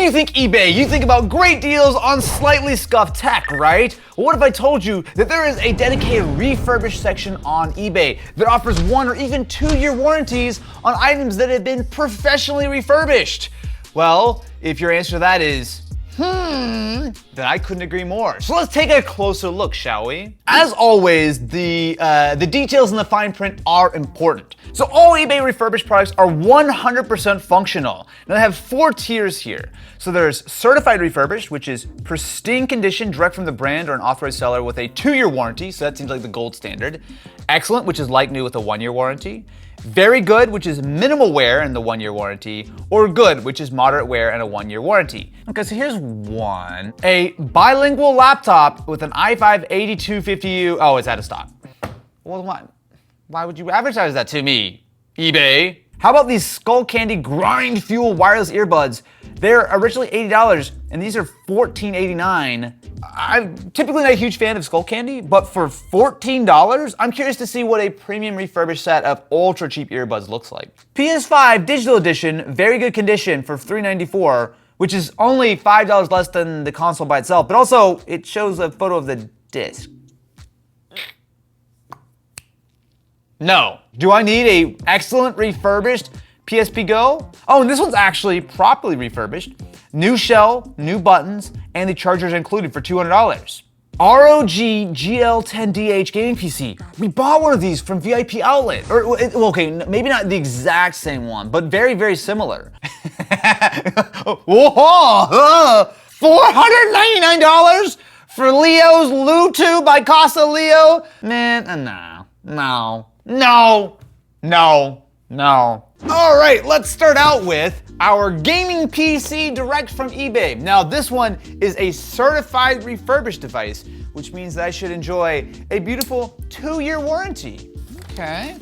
you think eBay, you think about great deals on slightly scuffed tech, right? Well, what if I told you that there is a dedicated refurbished section on eBay that offers 1 or even 2-year warranties on items that have been professionally refurbished? Well, if your answer to that is, then I couldn't agree more. So let's take a closer look, shall we? As always, the details in the fine print are important. So all eBay refurbished products are 100% functional. Now they have 4 tiers here. So there's certified refurbished, which is pristine condition, direct from the brand or an authorized seller with a 2-year warranty. So that seems like the gold standard. Excellent, which is like new with a 1-year warranty. Very good, which is minimal wear and the 1-year warranty, or good, which is moderate wear and a 1-year warranty. Okay, so here's one. A bilingual laptop with an i5-8250U. Oh, it's out of stock. Well, why would you advertise that to me, eBay? How about these Skullcandy grind fuel wireless earbuds? They're originally $80 and these are $14.89. I'm typically not a huge fan of Skullcandy, but for $14, I'm curious to see what a premium refurbished set of ultra cheap earbuds looks like. PS5 Digital Edition, very good condition for $394, which is only $5 less than the console by itself, but also it shows a photo of the disc. No. Do I need a excellent refurbished PSP Go? Oh, and this one's actually properly refurbished. New shell, new buttons, and the chargers included for $200. ROG GL10DH Gaming PC. We bought one of these from VIP Outlet. Okay, maybe not the exact same one, but very, very similar. Whoa! $499 for Leo's LuTube by Casa Leo? Man, no. All right, let's start out with our gaming PC direct from eBay. Now, this one is a certified refurbished device, which means that I should enjoy a beautiful 2-year warranty. Okay,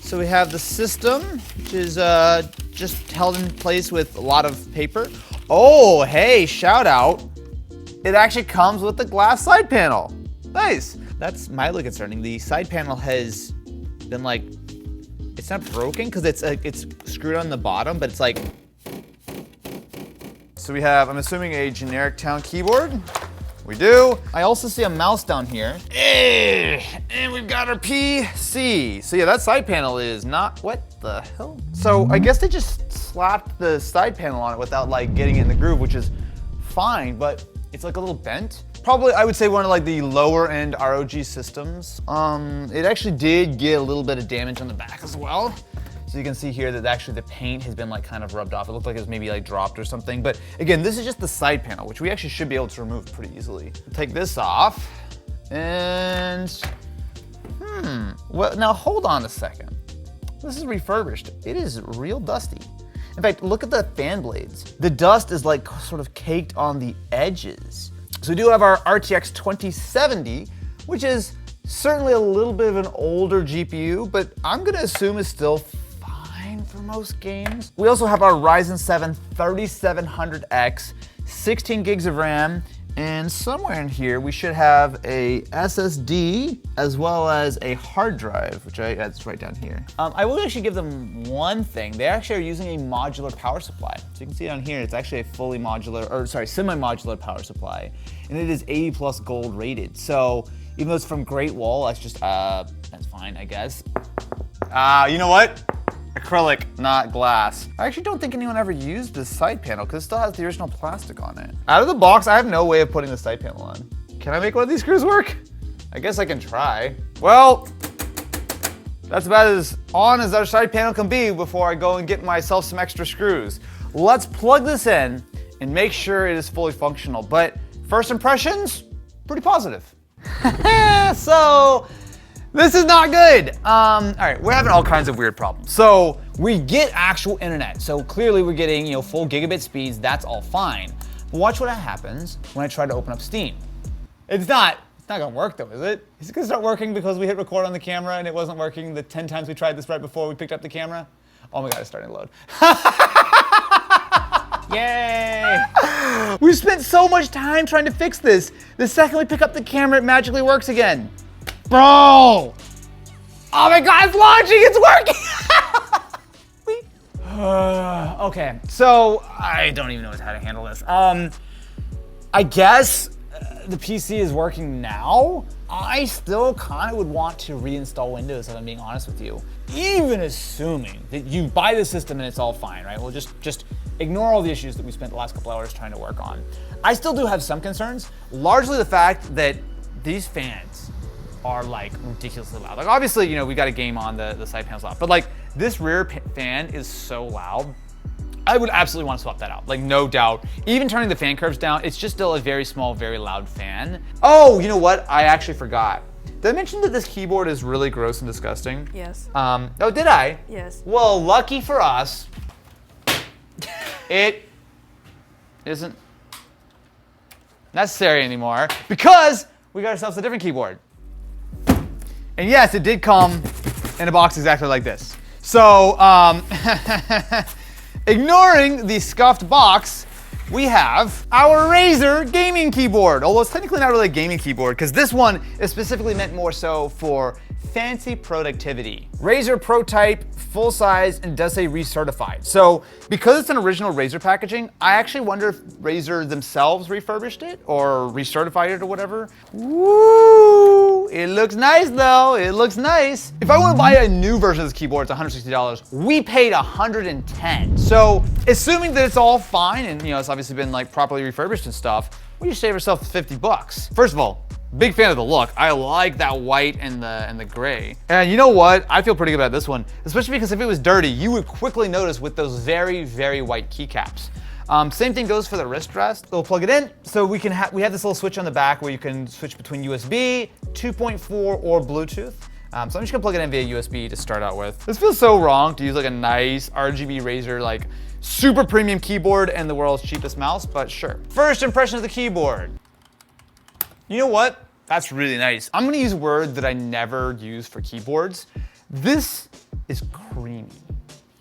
so we have the system, which is just held in place with a lot of paper. Oh, hey, shout out. It actually comes with the glass side panel. Nice. That's mildly concerning. The side panel has been like, it's not broken because it's screwed on the bottom, but it's like. So we have, I'm assuming, a generic town keyboard. We do. I also see a mouse down here. And we've got our PC. So yeah, that side panel is not, what the hell? So I guess they just slapped the side panel on it without like getting it in the groove, which is fine, but it's like a little bent. Probably, I would say one of like the lower end ROG systems. It actually did get a little bit of damage on the back as well. So you can see here that actually the paint has been like kind of rubbed off. It looked like it was maybe like dropped or something. But again, this is just the side panel, which we actually should be able to remove pretty easily. Take this off and, well, now hold on a second. This is refurbished. It is real dusty. In fact, look at the fan blades. The dust is like sort of caked on the edges. So we do have our RTX 2070, which is certainly a little bit of an older GPU, but I'm gonna assume is still fine for most games. We also have our Ryzen 7 3700X, 16 gigs of RAM, and somewhere in here we should have a SSD as well as a hard drive, which that's right down here. I will actually give them one thing. They actually are using a modular power supply. So you can see down here, it's actually a fully modular, or sorry, semi-modular power supply. And it is 80 plus gold rated. So even though it's from Great Wall, that's just, that's fine, I guess. You know what? Acrylic, not glass. I actually don't think anyone ever used this side panel because it still has the original plastic on it. Out of the box, I have no way of putting the side panel on. Can I make one of these screws work? I guess I can try. Well, that's about as on as our side panel can be before I go and get myself some extra screws. Let's plug this in and make sure it is fully functional. But first impressions, pretty positive. So, this is not good. All right, we're having all kinds of weird problems. So we get actual internet. So clearly we're getting, full gigabit speeds. That's all fine. But watch what happens when I try to open up Steam. It's not gonna work though, is it? Is it gonna start working because we hit record on the camera and it wasn't working the 10 times we tried this right before we picked up the camera? Oh my God, it's starting to load. Yay! We spent so much time trying to fix this. The second we pick up the camera, it magically works again. Bro! Oh my God, it's launching, it's working! Okay, so I don't even know how to handle this. I guess the PC is working now. I still kind of would want to reinstall Windows, if I'm being honest with you. Even assuming that you buy the system and it's all fine, right? We'll just ignore all the issues that we spent the last couple hours trying to work on. I still do have some concerns, largely the fact that these fans are like ridiculously loud. Like obviously, we got a game on the side panels loud, but like this rear fan is so loud. I would absolutely want to swap that out, like no doubt. Even turning the fan curves down, it's just still a very small, very loud fan. Oh, you know what? I actually forgot. Did I mention that this keyboard is really gross and disgusting? Yes. Oh, did I? Yes. Well, lucky for us, it isn't necessary anymore because we got ourselves a different keyboard. And yes, it did come in a box exactly like this. So, ignoring the scuffed box, we have our Razer gaming keyboard. Although it's technically not really a gaming keyboard because this one is specifically meant more so for fancy productivity. Razer Pro Type, full size, and does say recertified. So because it's an original Razer packaging, I actually wonder if Razer themselves refurbished it or recertified it or whatever. Woo! It looks nice though, it looks nice. If I want to buy a new version of this keyboard, it's $160. We paid $110. So assuming that it's all fine and it's obviously been like properly refurbished and stuff, we just save ourselves 50 bucks. First of all, big fan of the look. I like that white and the gray. And you know what? I feel pretty good about this one, especially because if it was dirty, you would quickly notice with those very, very white keycaps. Same thing goes for the wrist rest. We'll plug it in. So we have this little switch on the back where you can switch between USB, 2.4, or Bluetooth. So I'm just gonna plug it in via USB to start out with. This feels so wrong to use like a nice RGB Razer, like super premium keyboard and the world's cheapest mouse, but sure. First impression of the keyboard. You know what? That's really nice. I'm gonna use a word that I never use for keyboards. This is creamy.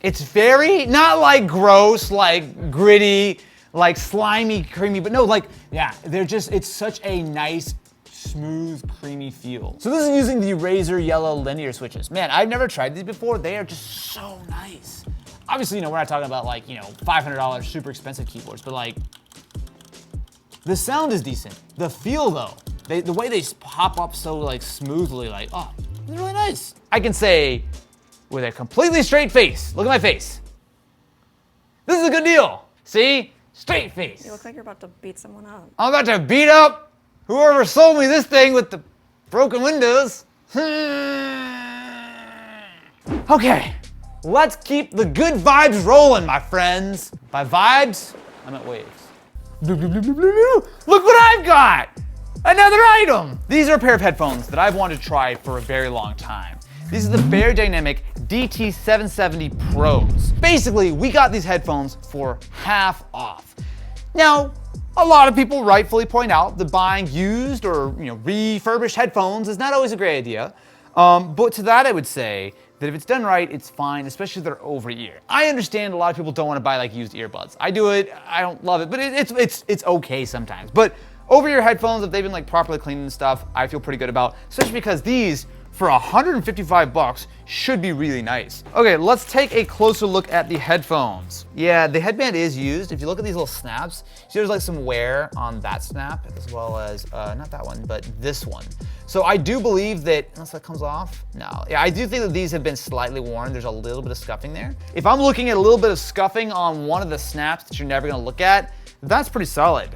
It's very, not like gross, like gritty, like slimy, creamy, but no, like, yeah, it's such a nice, smooth, creamy feel. So this is using the Razer yellow linear switches. Man, I've never tried these before. They are just so nice. Obviously, we're not talking about like, $500 super expensive keyboards, but like, the sound is decent. The feel though, the way they pop up so like smoothly, like, oh, it's really nice. I can say with a completely straight face, look at my face. This is a good deal. See, straight face. You look like you're about to beat someone up. I'm about to beat up whoever sold me this thing with the broken windows. Okay, let's keep the good vibes rolling, my friends. By vibes, I meant waves. Look what I've got! Another item! These are a pair of headphones that I've wanted to try for a very long time. These are the Beyerdynamic DT 770 Pros. Basically, we got these headphones for half off. Now, a lot of people rightfully point out that buying used or refurbished headphones is not always a great idea. But to that I would say that if it's done right, it's fine, especially if they're over ear. I understand a lot of people don't want to buy like used earbuds. I do it, I don't love it, but it's okay sometimes. But over ear headphones, if they've been like properly cleaned and stuff, I feel pretty good about, especially because these, for 155 bucks, should be really nice. Okay, let's take a closer look at the headphones. Yeah, the headband is used. If you look at these little snaps, see there's like some wear on that snap, as well as, not that one, but this one. So I do believe that, unless that comes off, no. Yeah, I do think that these have been slightly worn. There's a little bit of scuffing there. If I'm looking at a little bit of scuffing on one of the snaps that you're never gonna look at, that's pretty solid.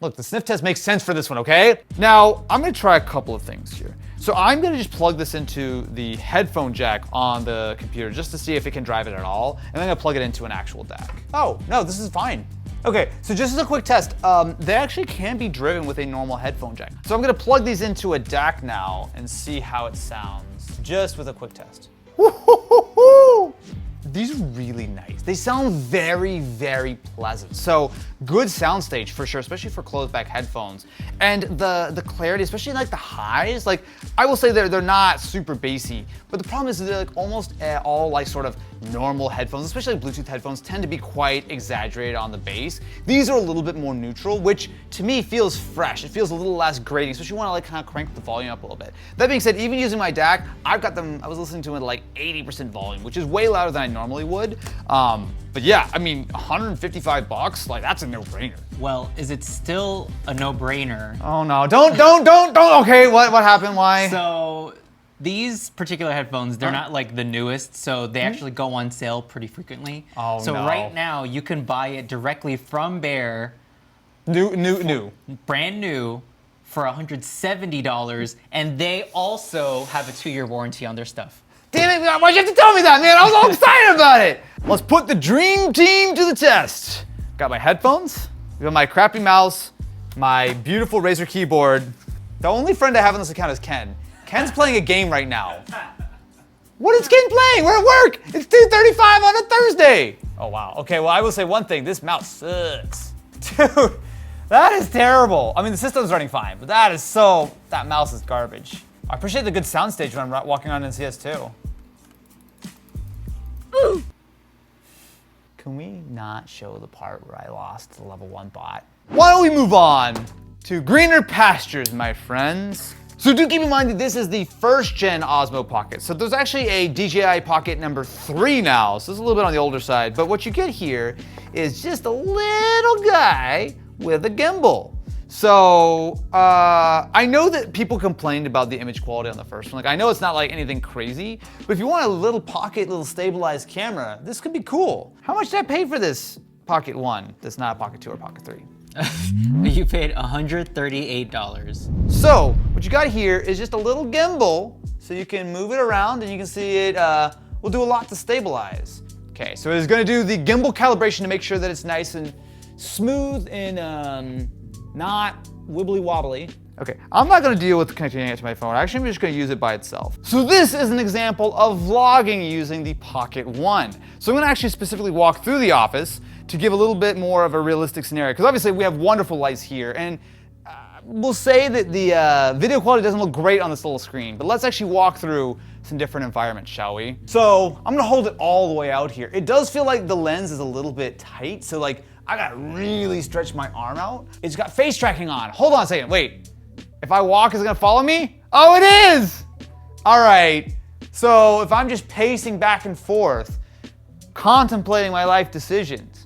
Look, the sniff test makes sense for this one, okay? Now, I'm gonna try a couple of things here. So I'm gonna just plug this into the headphone jack on the computer just to see if it can drive it at all, and then I'm gonna plug it into an actual DAC. Oh, no, this is fine. Okay, so just as a quick test, they actually can be driven with a normal headphone jack. So I'm gonna plug these into a DAC now and see how it sounds, just with a quick test. Woo-hoo-hoo-hoo! These are really nice. They sound very, very pleasant. So good soundstage for sure, especially for closed back headphones. And the clarity, especially like the highs, like I will say they're not super bassy, but the problem is they're like almost all like sort of normal headphones, especially Bluetooth headphones, tend to be quite exaggerated on the bass. These are a little bit more neutral, which to me feels fresh. It feels a little less grating, especially when I like kind of crank the volume up a little bit. That being said, even using my DAC, I've got them, I was listening to it at like 80% volume, which is way louder than I normally would. But yeah, I mean, 155 bucks, like that's a no-brainer. Well, is it still a no-brainer? Oh no, don't, okay, what happened, why? So, these particular headphones, they're not like the newest, so they actually go on sale pretty frequently. Oh, so no. right now, you can buy it directly from Bear. New. Brand new for $170, and they also have a 2-year warranty on their stuff. Damn it, why'd you have to tell me that, man? I was all excited about it. Let's put the dream team to the test. Got my headphones, got my crappy mouse, my beautiful Razer keyboard. The only friend I have on this account is Ken. Ken's playing a game right now. What is Ken playing? We're at work. It's 2:35 on a Thursday. Oh, wow. Okay, well, I will say one thing. This mouse sucks. Dude, that is terrible. I mean, the system's running fine, but that mouse is garbage. I appreciate the good soundstage when I'm walking around in CS2. Ooh. Can we not show the part where I lost the level 1 bot? Why don't we move on to greener pastures, my friends? So do keep in mind that this is the 1st gen Osmo Pocket. So there's actually a DJI Pocket number 3 now. So it's a little bit on the older side, but what you get here is just a little guy with a gimbal. So I know that people complained about the image quality on the first one. Like I know it's not like anything crazy, but if you want a little pocket, little stabilized camera, this could be cool. How much did I pay for this Pocket 1? That's not a Pocket 2 or Pocket 3. You paid $138. So what you got here is just a little gimbal, so you can move it around and you can see it will do a lot to stabilize. Okay, so it's gonna do the gimbal calibration to make sure that it's nice and smooth and not wibbly wobbly. Okay, I'm not gonna deal with connecting it to my phone. Actually, I'm just gonna use it by itself. So this is an example of vlogging using the Pocket 1. So I'm gonna actually specifically walk through the office to give a little bit more of a realistic scenario, because obviously we have wonderful lights here, and we'll say that the video quality doesn't look great on this little screen, but let's actually walk through some different environments, shall we? So I'm gonna hold it all the way out here. It does feel like the lens is a little bit tight, so like I gotta really stretch my arm out. It's got face tracking on. Hold on a second, wait. If I walk, is it gonna follow me? Oh, it is! All right, so if I'm just pacing back and forth, contemplating my life decisions,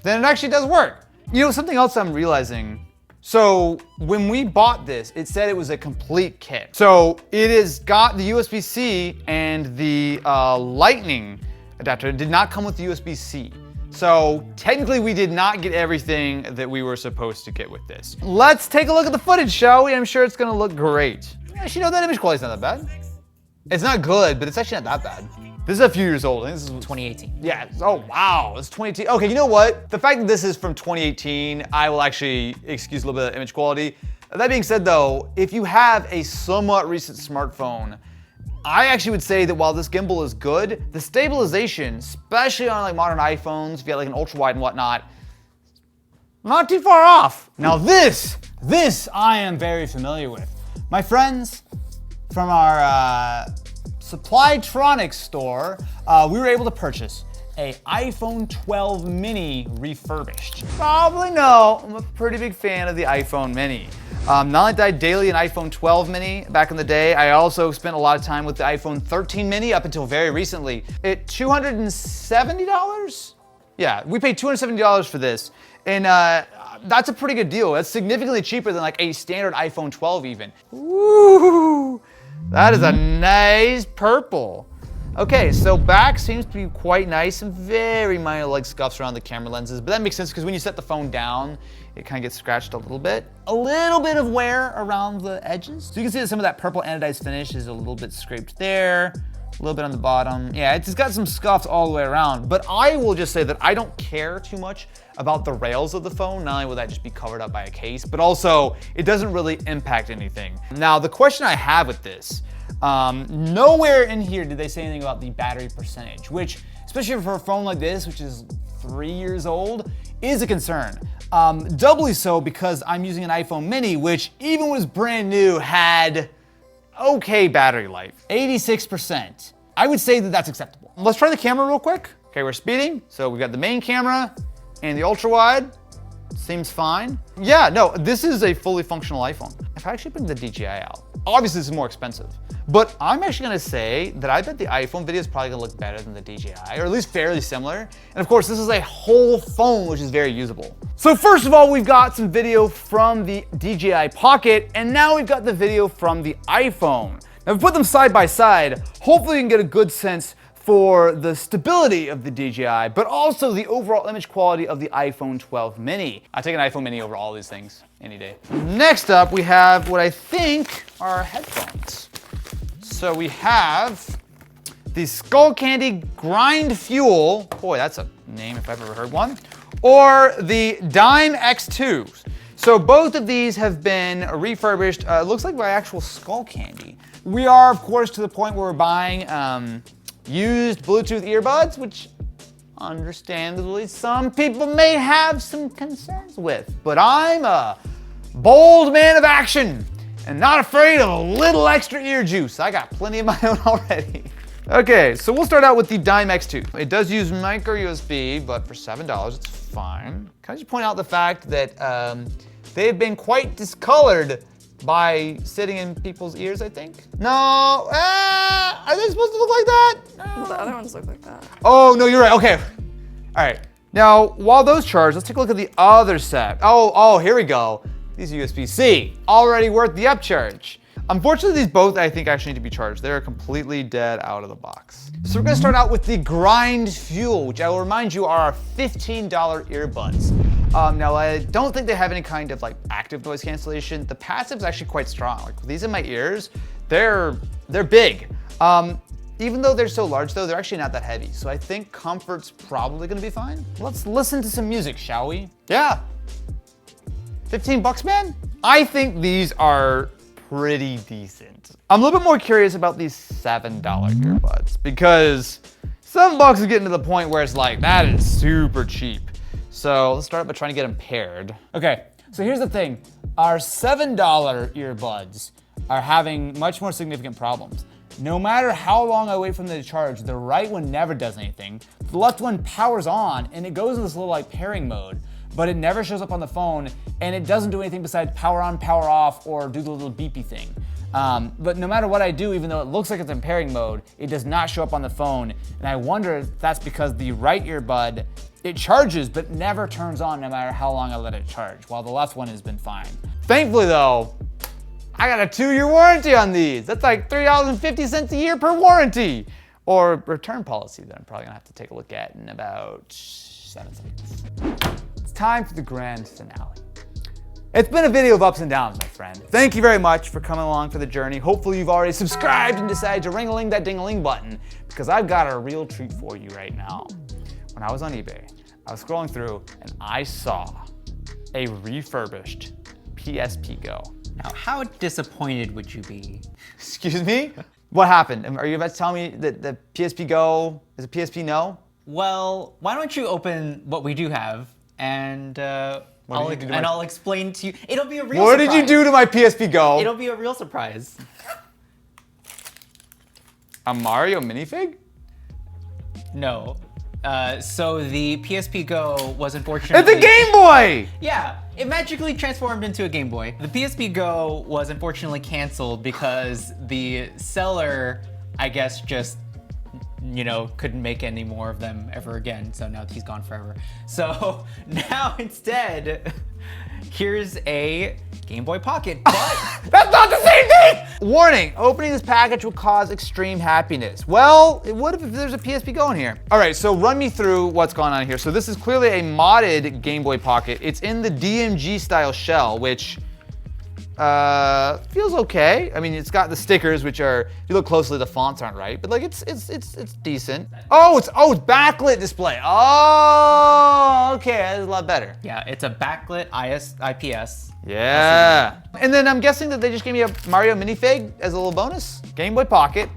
then it actually does work. You know, something else I'm realizing. So when we bought this, it said it was a complete kit. So it has got the USB-C and the Lightning adapter. It did not come with the USB-C. So technically we did not get everything that we were supposed to get with this. Let's take a look at the footage, shall we? I'm sure it's gonna look great. Actually, no, that image quality's not that bad. It's not good, but it's actually not that bad. This is a few years old. I think this is 2018. Yeah, oh wow, it's 2018. Okay, you know what? The fact that this is from 2018, I will actually excuse a little bit of image quality. That being said though, if you have a somewhat recent smartphone, I actually would say that while this gimbal is good, the stabilization, especially on like modern iPhones, if you have like an ultra wide and whatnot, not too far off. Now this I am very familiar with. My friends from our Supplytronics store, we were able to purchase a iPhone 12 mini refurbished. Probably know, I'm a pretty big fan of the iPhone mini. Not only did I daily an iPhone 12 mini back in the day, I also spent a lot of time with the iPhone 13 mini up until very recently. At $270? Yeah, we paid $270 for this. And that's a pretty good deal. That's significantly cheaper than like a standard iPhone 12 even. Ooh. That is a nice purple. Okay, so back seems to be quite nice and very minor like scuffs around the camera lenses, but that makes sense because when you set the phone down, it kind of gets scratched a little bit. A little bit of wear around the edges. So you can see that some of that purple anodized finish is a little bit scraped there, a little bit on the bottom. Yeah, it's got some scuffs all the way around, but I will just say that I don't care too much about the rails of the phone. Not only will that just be covered up by a case, but also it doesn't really impact anything. Now, the question I have with this, nowhere in here did they say anything about the battery percentage, which, especially for a phone like this, which is 3 years old, is a concern. Doubly so because I'm using an iPhone mini, which even was brand new, had okay battery life, 86%. I would say that that's acceptable. Let's try the camera real quick. Okay, we're speeding. So we've got the main camera and the ultra wide. Seems fine. Yeah, no, this is a fully functional iPhone. If I actually bring the DJI out, obviously this is more expensive, but I'm actually gonna say that I bet the iPhone video is probably gonna look better than the DJI, or at least fairly similar. And of course, this is a whole phone, which is very usable. So first of all, we've got some video from the DJI Pocket, and now we've got the video from the iPhone. Now, if we put them side by side, hopefully you can get a good sense for the stability of the DJI, but also the overall image quality of the iPhone 12 mini. I take an iPhone mini over all these things any day. Next up, we have what I think are headphones. So we have the Skullcandy Grind Fuel, boy, that's a name if I've ever heard one, or the Dime X2s. So both of these have been refurbished, looks like by actual Skullcandy. We are, of course, to the point where we're buying used Bluetooth earbuds, which understandably some people may have some concerns with, but I'm a bold man of action and not afraid of a little extra ear juice. I got plenty of my own already. Okay, so we'll start out with the Dime X2. It does use micro USB, but for $7, it's fine. Can I just point out the fact that they've been quite discolored by sitting in people's ears, I think? No, are they supposed to look like that? No. The other ones look like that. Oh, no, you're right, okay. All right, now, while those charge, let's take a look at the other set. Oh, here we go. These USB-C, already worth the upcharge. Unfortunately, these both, I think, actually need to be charged. They're completely dead out of the box. So we're gonna start out with the Grind Fuel, which I will remind you are our $15 earbuds. Now, I don't think they have any kind of like active noise cancellation. The passive is actually quite strong. Like these in my ears, they're big. Even though they're so large though, they're actually not that heavy. So I think comfort's probably gonna be fine. Let's listen to some music, shall we? Yeah. 15 bucks, man? I think these are pretty decent. I'm a little bit more curious about these $7 earbuds because $7 is getting to the point where it's like, that is super cheap. So let's start by trying to get them paired. Okay, so here's the thing. Our $7 earbuds are having much more significant problems. No matter how long I wait for them to charge, the right one never does anything. The left one powers on and it goes in this little like pairing mode, but it never shows up on the phone and it doesn't do anything besides power on, power off, or do the little beepy thing. But no matter what I do, even though it looks like it's in pairing mode, it does not show up on the phone. And I wonder if that's because the right earbud, it charges but never turns on no matter how long I let it charge, while the left one has been fine. Thankfully though, I got a 2-year warranty on these. That's like $3.50 a year per warranty. Or return policy that I'm probably gonna have to take a look at in about 7 seconds. It's time for the grand finale. It's been a video of ups and downs, my friend. Thank you very much for coming along for the journey. Hopefully you've already subscribed and decided to ring-a-ling that ding-a-ling button, because I've got a real treat for you right now. When I was on eBay, I was scrolling through and I saw a refurbished PSP Go. Now, how disappointed would you be? Excuse me? What happened? Are you about to tell me that the PSP Go is a PSP no? Well, why don't you open what we do have and I'll explain to you. It'll be a real surprise. What did you do to my PSP Go? It'll be a real surprise. A Mario minifig? No. So the PSP Go was unfortunately... It's a Game Boy! Yeah, it magically transformed into a Game Boy. The PSP Go was unfortunately canceled because the seller, I guess, just, you know, couldn't make any more of them ever again. So now he's gone forever. So now instead, here's a Game Boy Pocket, but... That's not the same thing! Warning, opening this package will cause extreme happiness. Well, it would if there's a PSP Go in here. All right, so run me through what's going on here. So this is clearly a modded Game Boy Pocket. It's in the DMG style shell, which feels okay. I mean, it's got the stickers, which are, if you look closely, the fonts aren't right, but like it's decent. Oh, it's backlit display. Oh, okay, that's a lot better. Yeah, it's a backlit IPS. Yeah. And then I'm guessing that they just gave me a Mario minifig as a little bonus. Game Boy Pocket.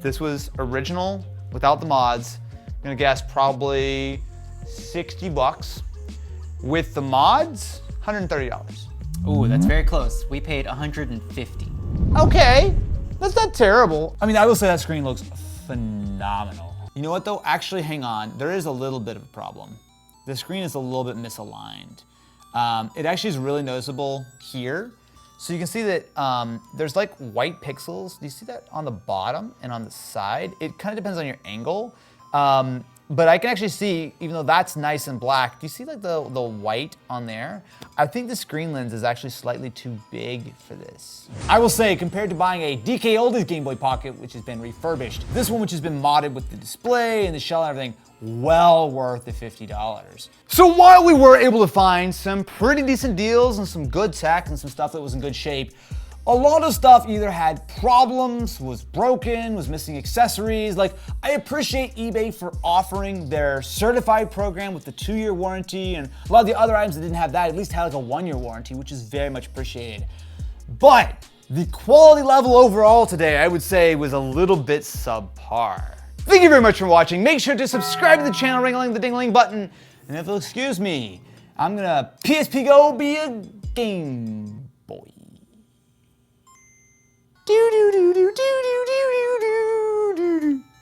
This was original without the mods. I'm gonna guess probably 60 bucks. With the mods, $130. Ooh, that's very close. We paid $150. Okay, that's not terrible. I mean, I will say that screen looks phenomenal. You know what though? Actually, hang on. There is a little bit of a problem. The screen is a little bit misaligned. It actually is really noticeable here. So you can see that there's like white pixels. Do you see that on the bottom and on the side? It kind of depends on your angle. But I can actually see, even though that's nice and black, do you see like the white on there? I think the screen lens is actually slightly too big for this. I will say, compared to buying a DK Oldies Game Boy Pocket, which has been refurbished, this one which has been modded with the display and the shell and everything, well worth the $50. So while we were able to find some pretty decent deals and some good tech and some stuff that was in good shape, a lot of stuff either had problems, was broken, was missing accessories. Like, I appreciate eBay for offering their certified program with the 2-year warranty, and a lot of the other items that didn't have that at least had like a 1-year warranty, which is very much appreciated. But the quality level overall today, I would say, was a little bit subpar. Thank you very much for watching. Make sure to subscribe to the channel, ring-a-ling the ding-a-ling button, and if you'll excuse me, I'm gonna PSP go be a Game Boy. Do do do do do do do do do do.